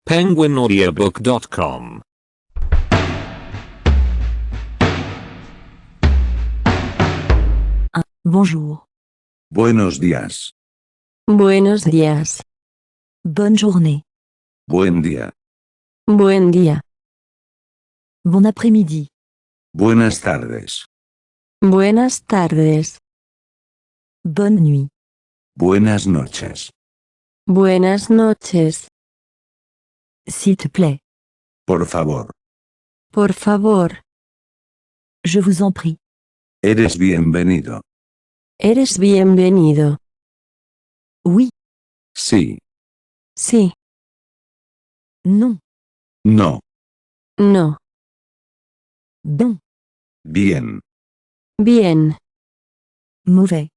penguinaudiobook.com. Bonjour. Buenos días. Buenos días. Bonne journée. Buen día. Buen día. Bon après-midi. Buenas tardes. Buenas tardes. Bonne nuit. Buenas noches. Buenas noches. S'il te plaît. Por favor. Por favor. Je vous en prie. Eres bienvenido. Eres bienvenido. Oui. Sí. Sí. Non. No. No. Bon. Bien. Bien. Mauvais.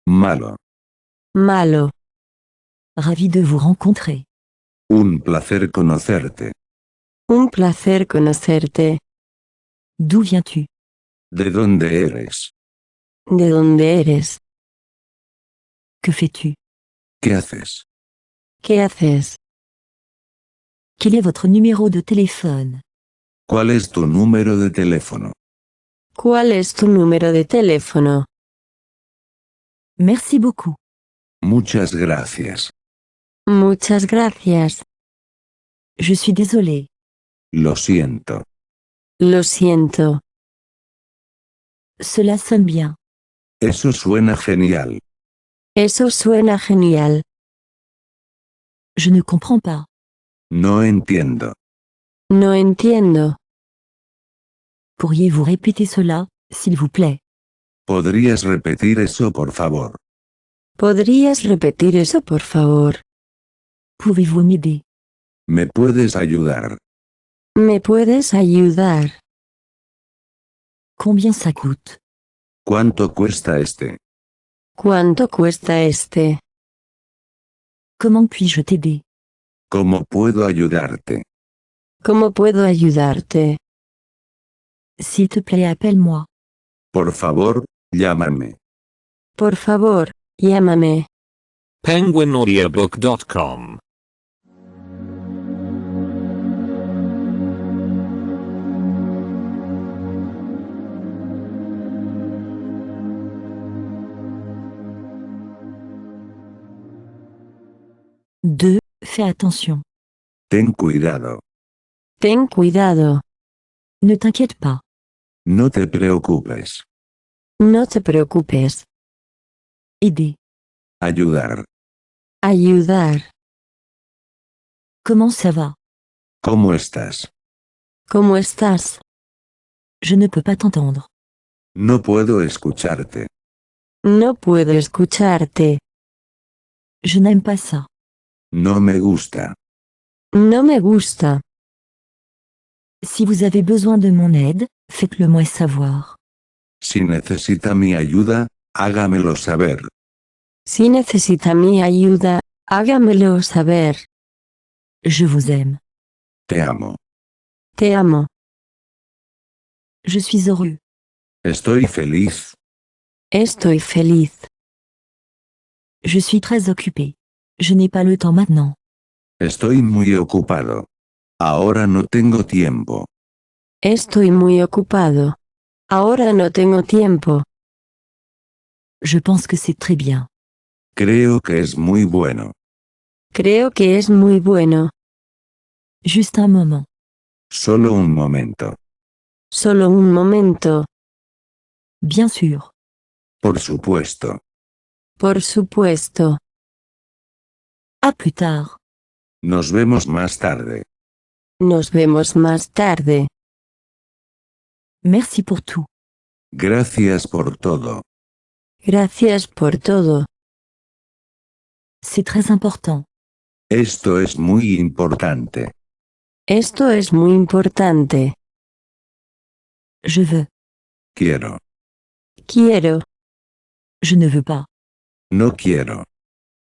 Malo. Malo. Ravi de vous rencontrer. Un placer conocerte. Un placer conocerte. D'où viens-tu? ¿De dónde eres? ¿De dónde eres? Que fais-tu? ¿Qué haces? ¿Qué haces? Quel est votre numéro de téléphone? ¿Cuál es tu número de teléfono? ¿Cuál es tu número de teléfono? Merci beaucoup. Muchas gracias. Muchas gracias. Je suis désolé. Lo siento. Lo siento. Cela sonne bien. Eso suena genial. Eso suena genial. Je ne comprends pas. No entiendo. No entiendo. Pourriez-vous répéter cela, s'il vous plaît? ¿Podrías repetir eso, por favor? ¿Podrías repetir eso, por favor? Pouvez-vous m'aider? ¿Me puedes ayudar? ¿Me puedes ayudar? Combien ça coûte? ¿Cuánto cuesta este? ¿Cuánto cuesta este? Comment puis-je t'aider? ¿Cómo puedo ayudarte? ¿Cómo puedo ayudarte? S'il te plaît, appelle-moi. Por favor, llámame. Por favor, llámame. penguinaudiobook.com. Deux. Fais attention. Ten cuidado. Ten cuidado. Ne t'inquiète pas. No te preocupes. No te preocupes. Aider. Ayudar. Ayudar. Comment ça va? ¿Cómo estás? ¿Cómo estás? Je ne peux pas t'entendre. No puedo escucharte. No puedo escucharte. Je n'aime pas ça. No me gusta. No me gusta. Si vous avez besoin de mon aide, faites-le moi savoir. Si necesita mi ayuda, hágamelo saber. Si necesita mi ayuda, hágamelo saber. Je vous aime. Te amo. Te amo. Je suis heureux. Estoy feliz. Estoy feliz. Je suis très occupé. Je n'ai pas le temps maintenant. Estoy muy ocupado. Ahora no tengo tiempo. Estoy muy ocupado. Ahora no tengo tiempo. Je pense que c'est très bien. Creo que es muy bueno. Creo que es muy bueno. Juste un moment. Solo un momento. Solo un momento. Bien sûr. Por supuesto. Por supuesto. À plus tard. Nos vemos más tarde. Nos vemos más tarde. Merci pour tout. Gracias por todo. Gracias por todo. C'est très important. Esto es muy importante. Esto es muy importante. Je veux. Quiero. Quiero. Je ne veux pas. No quiero.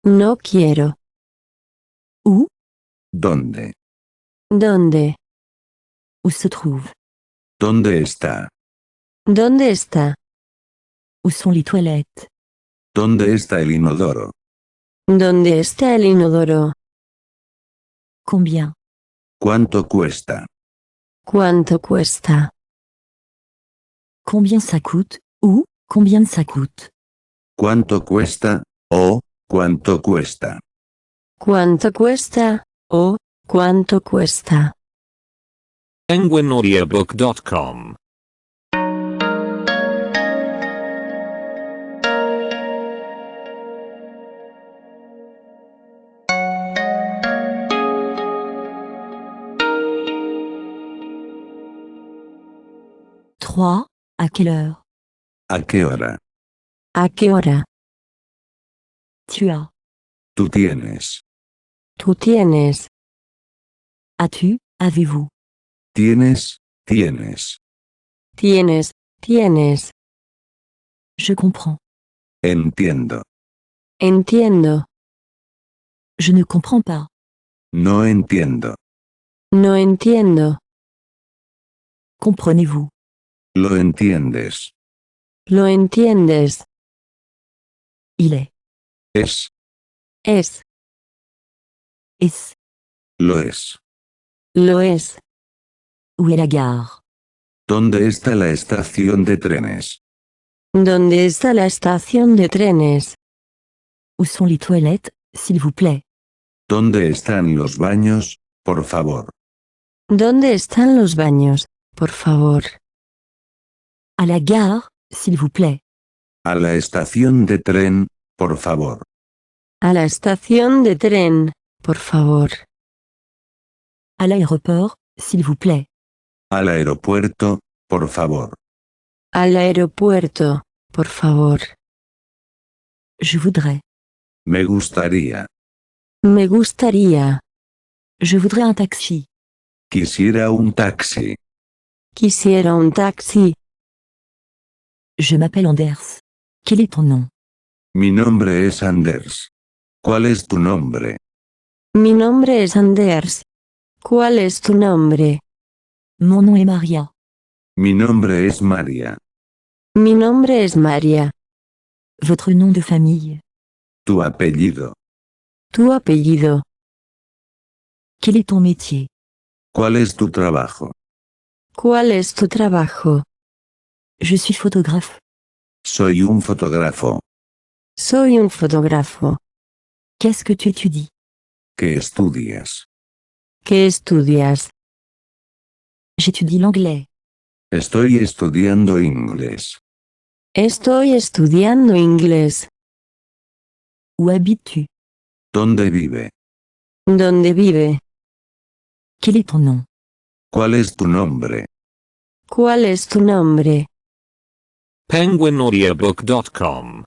No quiero. Où? ¿Dónde? ¿Dónde? Où se trouve? ¿Dónde está? ¿Dónde está? Où sont les toilettes? ¿Dónde está el inodoro? ¿Dónde está el inodoro? Combien? ¿Cuánto cuesta? ¿Cuánto cuesta? Combien ça coûte? Ou, combien ça coûte? ¿Cuánto cuesta? O, ¿cuánto cuesta? ¿Cuánto cuesta? O, ¿cuánto cuesta? penguinaudiobook.com Trois. À quelle heure? ¿A qué hora? ¿A qué hora? Tu as. Tú tienes. ¿Tú tienes? As-tu? Avez-vous? Tienes, tienes. ¿Tienes? ¿Tienes? Je comprends. Entiendo. Entiendo. Je ne comprends pas. No entiendo. No entiendo. Comprenez-vous? Lo entiendes. ¿Lo entiendes? Il est. Es. Es. Est. Lo es. Lo es. Où est la gare? ¿Dónde está la estación de trenes? ¿Dónde está la estación de trenes? Où sont les toilettes, s'il vous plaît? ¿Dónde están los baños, por favor? ¿Dónde están los baños? Por favor. À la gare, s'il vous plaît. A la estación de tren, por favor. A la estación de tren, por favor. À l'aéroport, s'il vous plaît. Al aeropuerto, por favor. Al aeropuerto, por favor. Je voudrais. Me gustaría. Me gustaría. Je voudrais un taxi. Quisiera un taxi. Quisiera un taxi. Je m'appelle Anders. Quel est ton nom? Mi nombre es Anders. ¿Cuál es tu nombre? Mi nombre es Anders. ¿Cuál es tu nombre? Mon nom est Maria. Mi nombre es María. Mi nombre es María. Votre nom de famille? Tu apellido. Tu apellido. Quel est ton métier? ¿Cuál es tu trabajo? ¿Cuál es tu trabajo? Je suis photographe. Soy un fotógrafo. Soy un fotógrafo. Qu'est-ce que tu étudies? ¿Qué estudias? ¿Qué estudias? J'étudie l'anglais. Estoy estudiando inglés. Estoy estudiando inglés. Où habites-tu? ¿Dónde vive? ¿Dónde vive? Quel est ton nom? ¿Cuál es tu nombre? ¿Cuál es tu nombre? penguinaudiobook.com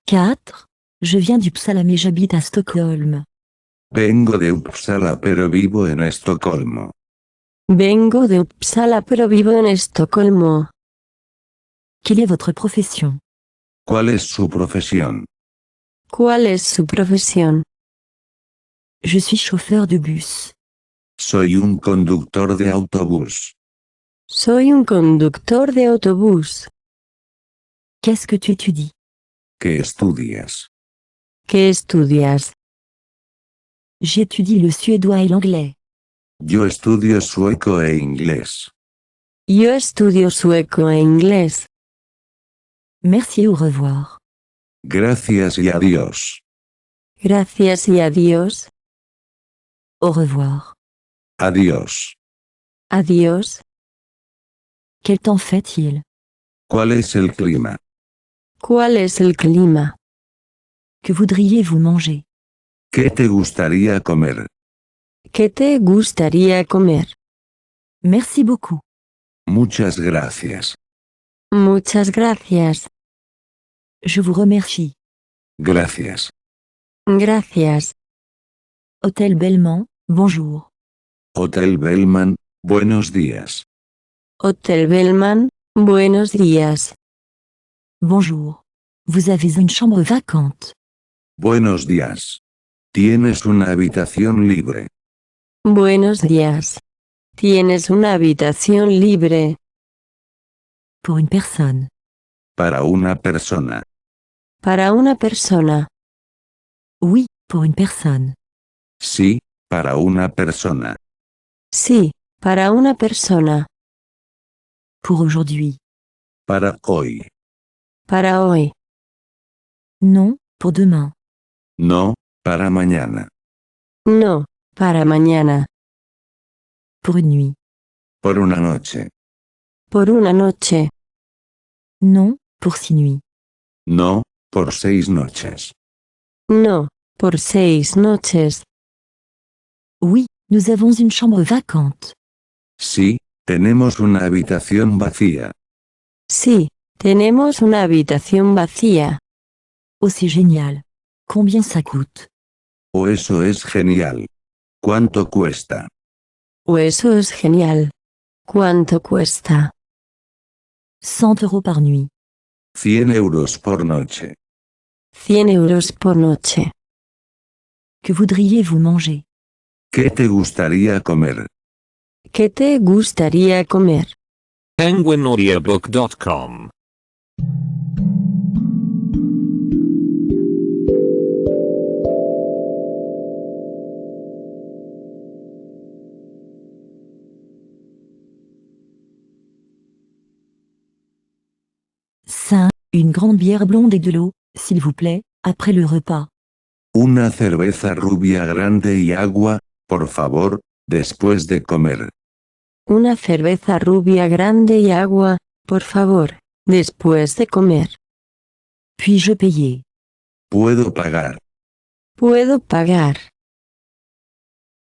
Quatre. Je viens d'Uppsala mais j'habite à Stockholm. Vengo de Uppsala pero vivo en Estocolmo. Vengo de Uppsala pero vivo en Estocolmo. Quelle est votre profession? ¿Cuál es su profesión? ¿Cuál es su profesión? Je suis chauffeur de bus. Soy un conductor de autobús. Soy un conductor de autobús. Qu'est-ce que tu étudies? ¿Qué estudias? ¿Qué estudias? J'étudie le suédois et l'anglais. Yo estudio sueco e inglés. Yo estudio sueco e inglés. Merci et au revoir. Gracias y adiós. Gracias y adiós. Au revoir. Adiós. Adiós. Quel temps fait-il? ¿Cuál es el clima? ¿Cuál es el clima? Que voudriez-vous manger? ¿Qué te gustaría comer? ¿Qué te gustaría comer? Merci beaucoup. Muchas gracias. Muchas gracias. Je vous remercie. Gracias. Gracias. Hôtel Bellman, bonjour. Hotel Bellman, buenos días. Hotel Bellman, buenos días. Bonjour. Vous avez une chambre vacante. Buenos días. Tienes una habitación libre. Buenos días. ¿Tienes una habitación libre? Pour une personne. Para una persona. Para una persona. Oui, pour une personne. Sí, para una persona. Sí, para una persona. Pour aujourd'hui. Para hoy. Para hoy. Non, pour demain. No, para mañana. No, para mañana. Pour une nuit. Por una noche. Por una noche. Non, pour 6 nuits. No, por 6 noches. No, por 6 noches. Oui, nous avons une chambre vacante. Sí, tenemos una habitación vacía. Sí, tenemos una habitación vacía. Oh, c'est génial. Combien ça coûte? Oh, eso es genial. ¿Cuánto cuesta? O eso es genial. ¿Cuánto cuesta? 100 euros par nuit. 100 euros por noche. 100 euros por noche. Que voudriez-vous manger? ¿Qué te gustaría comer? ¿Qué te gustaría comer? penguinaudiobook.com Cinq, une grande bière blonde et de l'eau, s'il vous plaît, après le repas. Una cerveza rubia grande y agua, por favor, después de comer. Una cerveza rubia grande y agua, por favor, después de comer. Puis-je payer? ¿Puedo pagar? ¿Puedo pagar?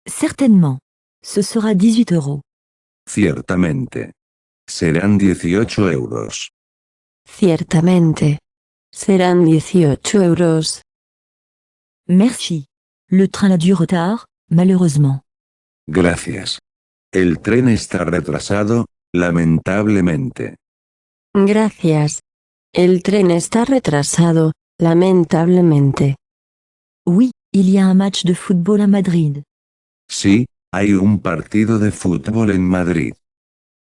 Certainement. Ce sera 18 euros. Ciertamente. Serán 18 euros. Ciertamente. Serán 18 euros. Merci. Le train a du retard, malheureusement. Gracias. El tren está retrasado, lamentablemente. Gracias. El tren está retrasado, lamentablemente. Oui, il y a un match de football à Madrid. Sí, hay un partido de fútbol en Madrid.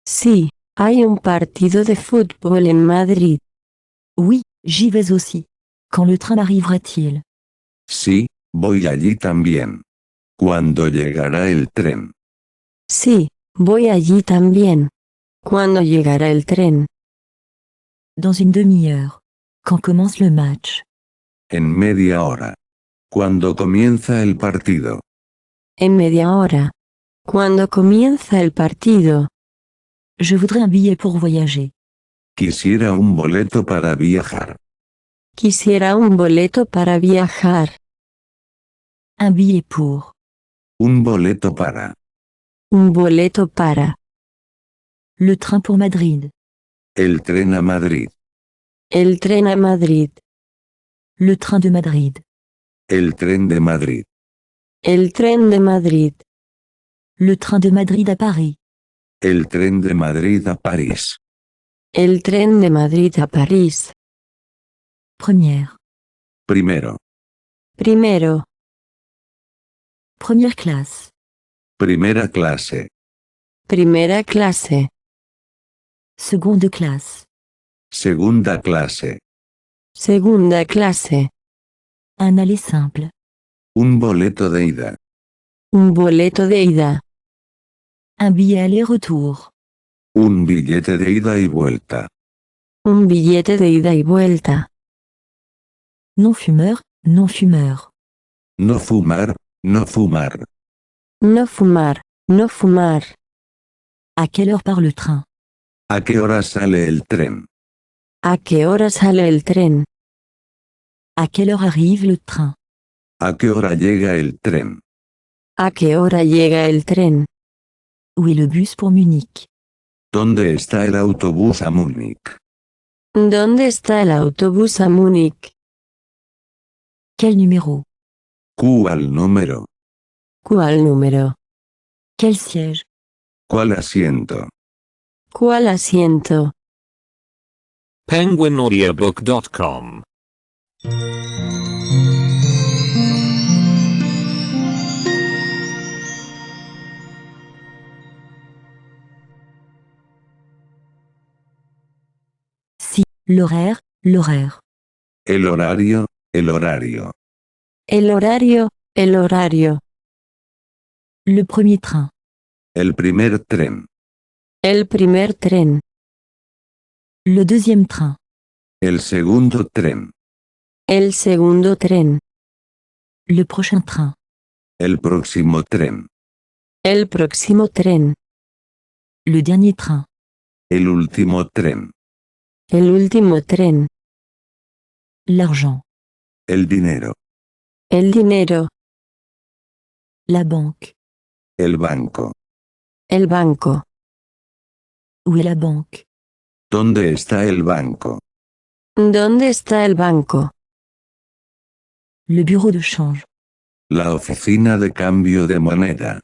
Sí, hay un partido de fútbol en Madrid. Oui, j'y vais aussi. Quand le train arrivera-t-il? Sí, voy allí también. ¿Cuándo llegará el tren? Sí, voy allí también. ¿Cuándo llegará el tren? Dans une demi-heure. Quand commence le match? En media hora. ¿Cuándo comienza el partido? En media hora. ¿Cuándo comienza el partido? Je voudrais un billet pour voyager. Quisiera un boleto para viajar. Quisiera un boleto para viajar. Un billet pour. Un boleto para. Un boleto para. Le train pour Madrid. El tren a Madrid. El tren a Madrid. Le train de Madrid. El tren de Madrid. El tren de Madrid. Le train de Madrid à Paris. El tren de Madrid a París. El tren de Madrid a París. Première. Primero. Primero. Première classe. Primera clase. Primera clase. Seconde classe. Segunda clase. Segunda clase. Un aller simple. Un boleto de ida. Un boleto de ida. Un billet aller-retour. Un billete de ida y vuelta. Un billete de ida y vuelta. Non-fumeur, non-fumeur. No fumar, no fumar. No fumar, no fumar. À quelle heure part le train? ¿A qué hora sale el tren? ¿A qué hora sale el tren? À quelle heure arrive le train? ¿A qué hora llega el tren? ¿A qué hora llega el tren? Où est le bus pour Munich? ¿Dónde está el autobús a Múnich? ¿Dónde está el autobús a Múnich? Quel numéro? ¿Cuál número? ¿Cuál número? Quel siège? ¿Cuál asiento? ¿Cuál asiento? penguinaudiobook.com L'horaire, l'horaire. El horario, el horario. El horario, el horario. Le premier train. El primer tren. El primer tren. Le deuxième train. El segundo tren. El segundo tren. Le prochain train. El próximo tren. El próximo tren. Le dernier train. El último tren. El último tren. L'argent. El dinero. El dinero. La banque. El banco. El banco. Où est la banque? ¿Dónde está el banco? ¿Dónde está el banco? Le bureau de change. La oficina de cambio de moneda.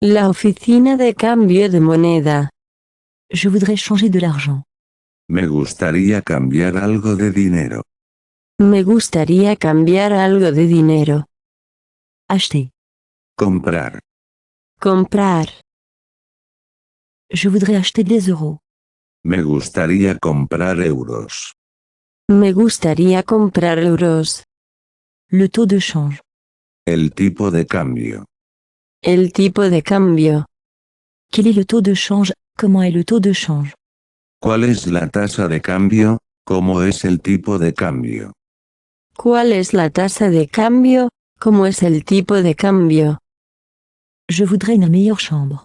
La oficina de cambio de moneda. Je voudrais changer de l'argent. Me gustaría cambiar algo de dinero. Me gustaría cambiar algo de dinero. Acheter. Comprar. Comprar. Je voudrais acheter des euros. Me gustaría comprar euros. Me gustaría comprar euros. Le taux de change. El tipo de cambio. El tipo de cambio. Quel est le taux de change? Comment est le taux de change? ¿Cuál es la tasa de cambio? ¿Cómo es el tipo de cambio? ¿Cuál es la tasa de cambio? ¿Cómo es el tipo de cambio? Je voudrais une meilleure chambre.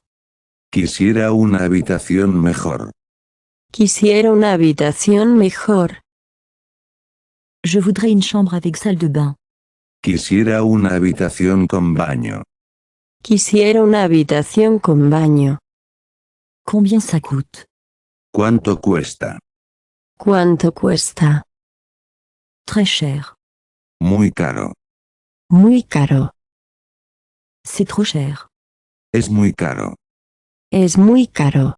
Quisiera una habitación mejor. Quisiera una habitación mejor. Je voudrais une chambre avec salle de bain. Quisiera una habitación con baño. Quisiera una habitación con baño. Combien ça coûte? ¿Cuánto cuesta? ¿Cuánto cuesta? Très cher. Muy caro. Muy caro. C'est trop cher. Es muy caro. Es muy caro.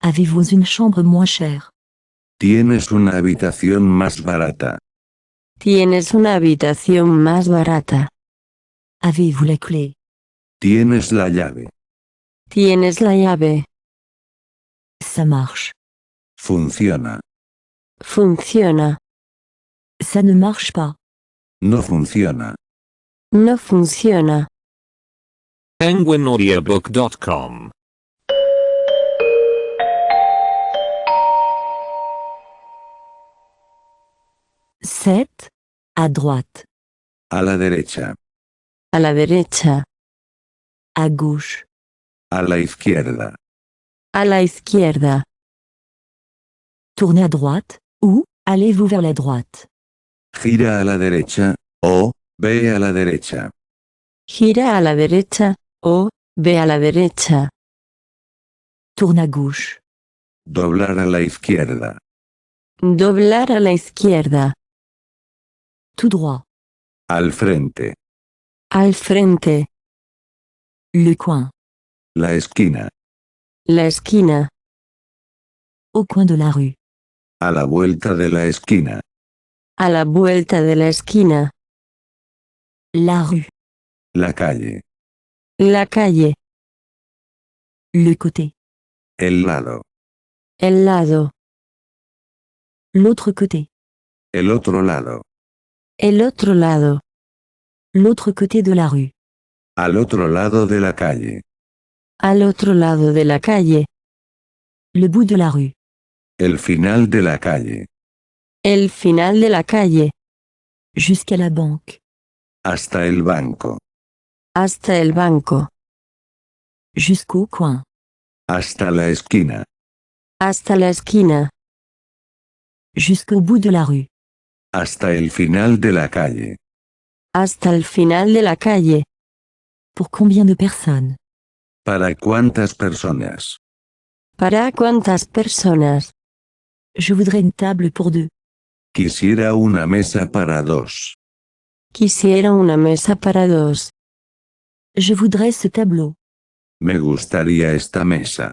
Avez-vous une chambre moins chère? Tienes una habitación más barata. Tienes una habitación más barata. Avez-vous la clé? Tienes la llave. Tienes la llave. Ça marche. Funciona. Funciona. Ça ne marche pas. No funciona. No funciona. penguinaudiobook.com. 7. À droite. A la derecha. A la derecha. À gauche. A la izquierda. A la izquierda. Tournez à droite, ou allez-vous vers la droite. Gira a la derecha, o, ve a la derecha. Gira a la derecha, o, ve a la derecha. Tourne à gauche. Doblar a la izquierda. Doblar a la izquierda. Tout droit. Al frente. Al frente. Le coin. La esquina. La esquina. Au coin de la rue. A la vuelta de la esquina. A la vuelta de la esquina. La rue. La calle. La calle. Le côté. El lado. El lado. L'autre côté. El otro lado. El otro lado. L'autre côté de la rue. Al otro lado de la calle. Al otro lado de la calle. Le bout de la rue. El final de la calle. El final de la calle. Jusqu'à la banque. Hasta el banco. Hasta el banco. Jusqu'au coin. Hasta la esquina. Hasta la esquina. Jusqu'au bout de la rue. Hasta el final de la calle. Hasta el final de la calle. Pour combien de personnes? ¿Para cuántas personas? ¿Para cuántas personas? Je voudrais une table pour deux. Quisiera una mesa para dos. Quisiera una mesa para dos. Je voudrais ce tableau. Me gustaría esta mesa.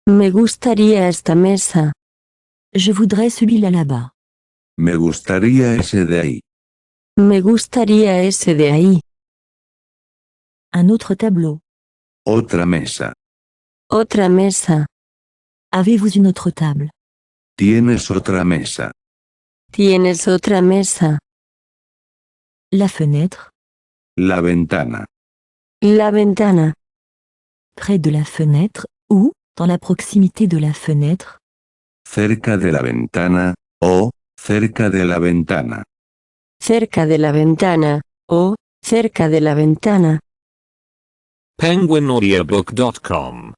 Me gustaría esta mesa. Je voudrais celui-là là-bas. Me gustaría ese de ahí. Me gustaría ese de ahí. Un autre tableau. Otra mesa. Otra mesa. Avez-vous une autre table? Tienes otra mesa. Tienes otra mesa. La fenêtre. La ventana. La ventana. Près de la fenêtre, ou, dans la proximité de la fenêtre. Cerca de la ventana, o, cerca de la ventana. Cerca de la ventana, o, cerca de la ventana. penguinaudiobook.com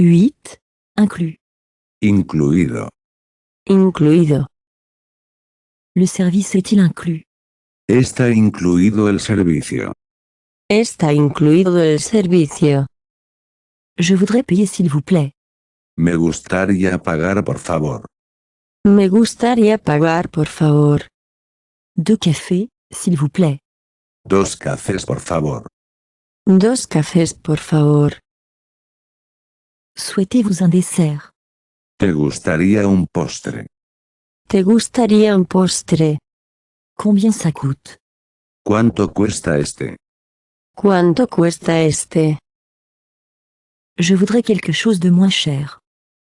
Huit. Inclus. Incluido. Incluido. Le service est-il inclus? Está incluido el servicio. Está incluido el servicio. Je voudrais payer s'il vous plaît. Me gustaría pagar por favor. Me gustaría pagar, por favor. 2 cafés, s'il vous plaît. 2 cafés por favor. 2 cafés, por favor. Souhaitez-vous un dessert? ¿Te gustaría un postre? ¿Te gustaría un postre? Combien ça coûte? ¿Cuánto cuesta este? ¿Cuánto cuesta este? Je voudrais quelque chose de moins cher.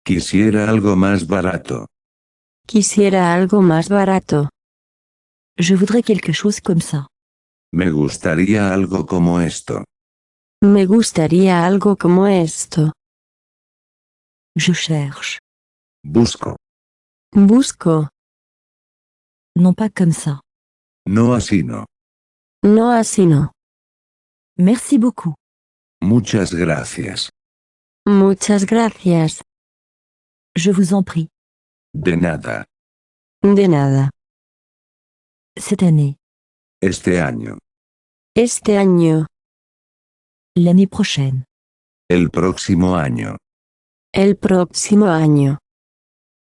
Quisiera algo más barato. Quisiera algo más barato. Je voudrais quelque chose comme ça. Me gustaría algo como esto. Me gustaría algo como esto. Je cherche. Busco. Busco. Non pas comme ça. No así no. No así no. Merci beaucoup. Muchas gracias. Muchas gracias. Je vous en prie. De nada. De nada. Cette année. Este año. Este año. L'année prochaine. El próximo año. El próximo año.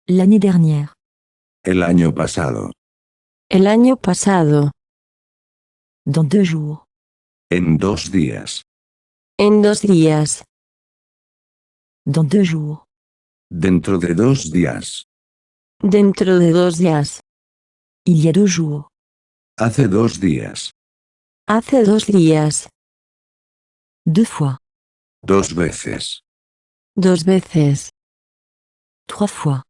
L'année dernière. El año pasado. El año pasado. Dans 2 jours. En 2 días. En 2 días. Dans 2 jours. Dentro de 2 días. Dentro de 2 días. Il y a 2 jours. Hace 2 días. Hace 2 días. 2 fois. 2 veces. 2 veces. 3 fois.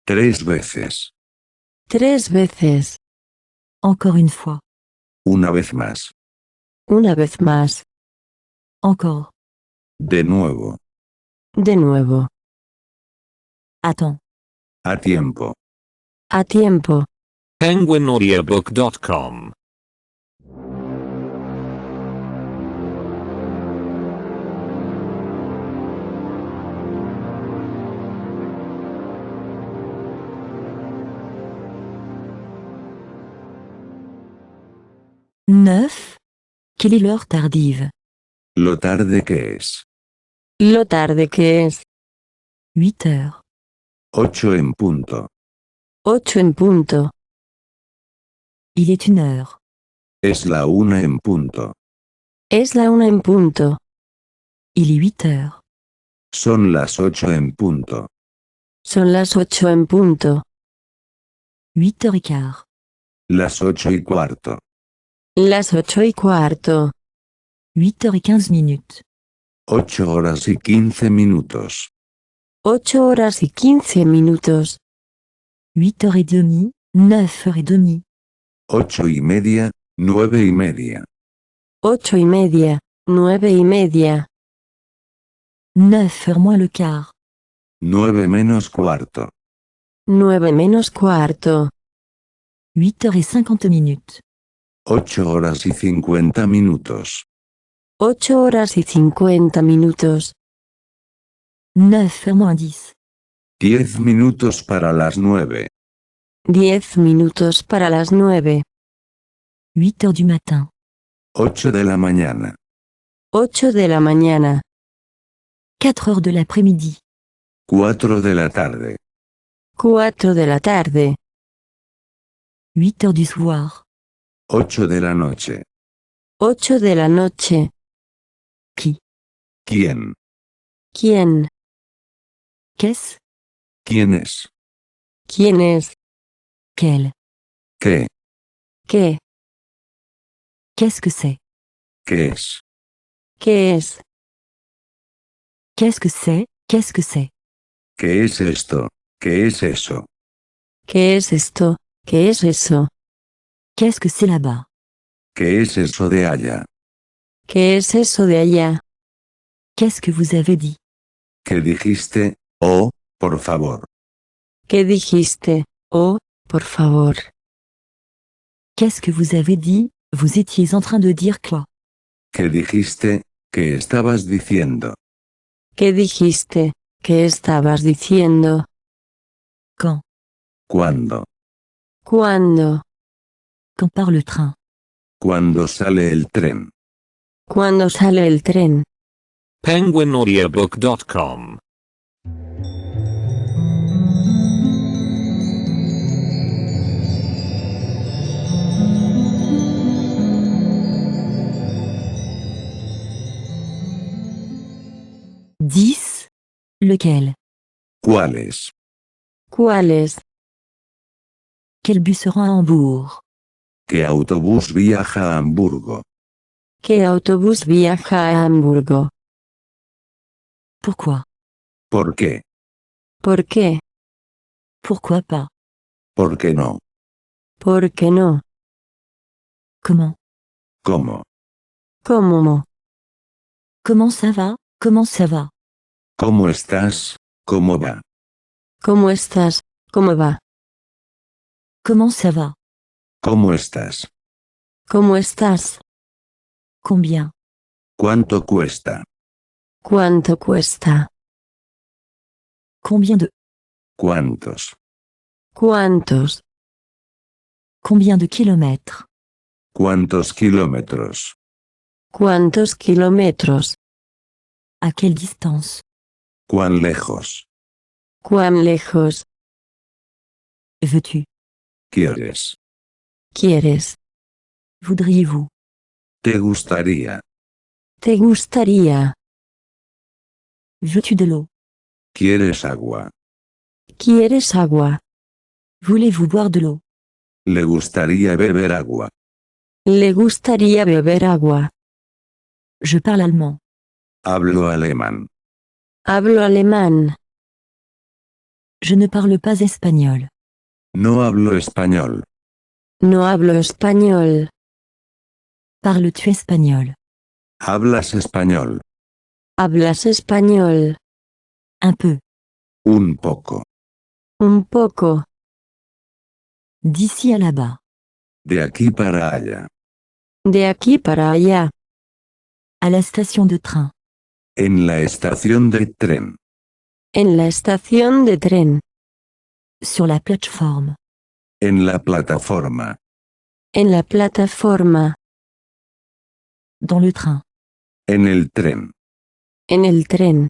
3 veces. 3 veces. Encore une fois. Una vez más. Una vez más. Encore. De nuevo. De nuevo. Attends. A tiempo. A tiempo. penguinaudiobook.com Neuf. Quelle est l'heure tardive? Lo tarde que es. Lo tarde que es. 8 heures. 8 en punto. 8 en punto. Il est 1 heure. Es la 1 en punto. Es la 1 en punto. Il est 8 heures. Son las 8 en punto. Son las 8 en punto. 8h15. Las 8:15. Las 8:15. 8h15 minutes. 8 horas y 15 minutos. 8 horas y 15 minutos. 8h30, 9h30. 8:30, 9:30. 8:30, 9:30. 9h moins le quart. 9 menos cuarto. 9 menos cuarto. 8h50 minutes. 8 horas y 50 minutos. 8 horas y 50 minutos. 9h moins 10. 10 minutos para las 9. 10 minutos para las 9. 8h du matin. 8 de la mañana. 8 de la mañana. 4h de l'après-midi. 4 de la tarde. 4 de la tarde. 8h du soir. 8 de la noche. 8 de la noche. Qui? ¿Quién? ¿Quién? Qu'est-ce? ¿Quién es? ¿Quién es? Quel? ¿Qué? ¿Qué? Qu'est-ce que c'est? ¿Qué es? ¿Qué es? Qu'est-ce que c'est? Qu'est-ce que c'est? ¿Qué es esto? ¿Qué es eso? ¿Qué es esto? ¿Qué es eso? Qu'est-ce que c'est là-bas? ¿Qué es eso de allá? ¿Qué es eso de allá? Qu'est-ce que vous avez dit? ¿Qué dijiste? Oh, por favor. ¿Qué dijiste? Oh, por favor. Qu'est-ce que vous avez dit? Vous étiez en train de dire quoi? ¿Qué dijiste? ¿Qué estabas diciendo? ¿Qué dijiste? ¿Qué estabas diciendo? Quand? ¿Cuándo? ¿Cuándo? Quand part le train? ¿Cuándo sale el tren? ¿Cuándo sale el tren? penguinaudiobook.com. Dix. Lequel? ¿Cuáles? ¿Cuáles? Quel bus se rend à Hambourg? ¿Qué autobús viaja a Hamburgo? ¿Qué autobús viaja a Hamburgo? Pourquoi? ¿Por qué? ¿Por qué? Pourquoi pas? ¿Por qué no? ¿Por qué no? Comment? ¿Cómo? ¿Cómo? Comment ça va? Comment ça va? ¿Cómo estás? ¿Cómo va? ¿Cómo estás? ¿Cómo va? Comment ça va? ¿Cómo estás? ¿Cómo estás? Combien? ¿Cuánto cuesta? ¿Cuánto cuesta? Combien de? ¿Cuántos? ¿Cuántos? Combien de kilomètres? ¿Cuántos kilómetros? ¿Cuántos kilómetros? À quelle distance? ¿Cuán lejos? ¿Cuán lejos? Veux-tu? ¿Quieres? ¿Quieres? Voudriez-vous? ¿Te gustaría? ¿Te gustaría? Veux-tu de l'eau? ¿Quieres agua? ¿Quieres agua? Voulez-vous boire de l'eau? ¿Le gustaría beber agua? ¿Le gustaría beber agua? Je parle allemand. Hablo alemán. Hablo alemán. Je ne parle pas espagnol. No hablo español. No hablo español. Parles-tu espagnol? ¿Hablas español? ¿Hablas español? Un peu. Un poco. Un poco. D'ici à là-bas. De aquí para allá. De aquí para allá. À la station de train. En la estación de tren. En la estación de tren. Sur la plateforme. En la plataforma. En la plataforma. Dans le train. En el tren. En el tren.